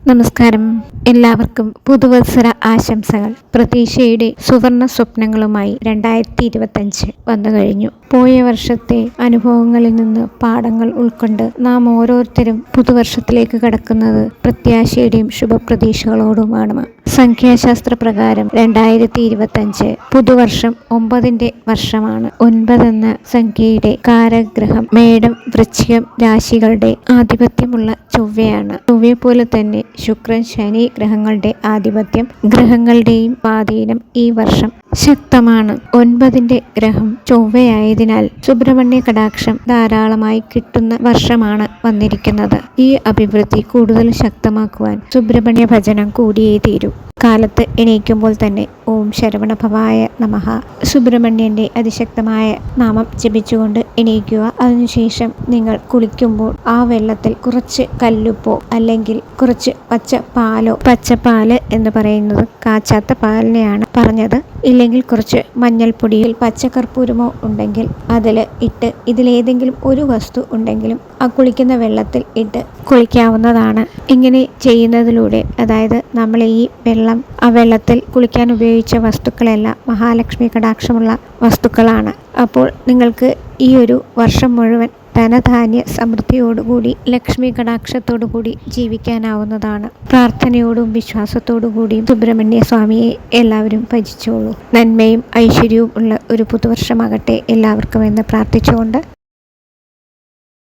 നമസ്കാരം. എല്ലാവർക്കും പുതുവത്സര ആശംസകൾ. പ്രതീക്ഷയുടെ സുവർണ സ്വപ്നങ്ങളുമായി 2025 വന്നു കഴിഞ്ഞു. പോയ വർഷത്തെ അനുഭവങ്ങളിൽ നിന്ന് പാഠങ്ങൾ ഉൾക്കൊണ്ട് നാം ഓരോരുത്തരും പുതുവർഷത്തിലേക്ക് കടക്കുന്നത് പ്രത്യാശയുടെയും ശുഭപ്രതീക്ഷകളോടുമാണ്. സംഖ്യാശാസ്ത്ര പ്രകാരം 2025 പുതുവർഷം 9ന്റെ വർഷമാണ്. 9 എന്ന സംഖ്യയുടെ കാരഗ്രഹം മേടം, വൃശ്ചികം രാശികളുടെ ആധിപത്യമുള്ള ചൊവ്വയാണ്. ചൊവ്വയെ പോലെ തന്നെ ശുക്രൻ, ശനി ഗ്രഹങ്ങളുടെ ആധിപത്യം, ഗ്രഹങ്ങളുടെയും സ്വാധീനം ഈ വർഷം ശക്തമാണ്. 9ന്റെ ഗ്രഹം ചൊവ്വയായതിനാൽ സുബ്രഹ്മണ്യ കടാക്ഷം ധാരാളമായി കിട്ടുന്ന വർഷമാണ് വന്നിരിക്കുന്നത്. ഈ അഭിവൃദ്ധി കൂടുതൽ ശക്തമാക്കുവാൻ സുബ്രഹ്മണ്യ ഭജനം കൂടിയേ തീരൂ. കാലത്ത് എണീക്കുമ്പോൾ തന്നെ ഓം ശരവണഭവായ നമഃ സുബ്രഹ്മണ്യന്റെ അതിശക്തമായ നാമം ജപിച്ചുകൊണ്ട് എണീക്കുക. അതിനുശേഷം നിങ്ങൾ കുളിക്കുമ്പോൾ ആ വെള്ളത്തിൽ കുറച്ച് കല്ലുപ്പോ അല്ലെങ്കിൽ കുറച്ച് പച്ചപ്പാല് എന്ന് പറയുന്നത് കാച്ചാത്ത പാലിനെയാണ് പറഞ്ഞത്, ഇല്ലെങ്കിൽ കുറച്ച് മഞ്ഞൾപ്പൊടിയിൽ പച്ചക്കർപ്പൂരമോ ഉണ്ടെങ്കിൽ അതിൽ ഇട്ട്, ഇതിലേതെങ്കിലും ഒരു വസ്തു ഉണ്ടെങ്കിലും ആ കുളിക്കുന്ന വെള്ളത്തിൽ ഇട്ട് കുളിക്കാവുന്നതാണ്. ഇങ്ങനെ ചെയ്യുന്നതിലൂടെ, അതായത് നമ്മൾ ഈ വെള്ളത്തിൽ കുളിക്കാൻ ഉപയോഗിച്ച വസ്തുക്കളെല്ലാം മഹാലക്ഷ്മി കടാക്ഷമുള്ള വസ്തുക്കളാണ്. അപ്പോൾ നിങ്ങൾക്ക് ഈ ഒരു വർഷം മുഴുവൻ ധനധാന്യ സമൃദ്ധിയോടുകൂടി ലക്ഷ്മി കടാക്ഷത്തോടുകൂടി ജീവിക്കാനാവുന്നതാണ്. പ്രാർത്ഥനയോടും വിശ്വാസത്തോടു കൂടിയും സുബ്രഹ്മണ്യ സ്വാമിയെ എല്ലാവരും ഭജിച്ചോളൂ. നന്മയും ഐശ്വര്യവും ഉള്ള ഒരു പുതുവർഷമാകട്ടെ എല്ലാവർക്കും എന്ന് പ്രാർത്ഥിച്ചുകൊണ്ട്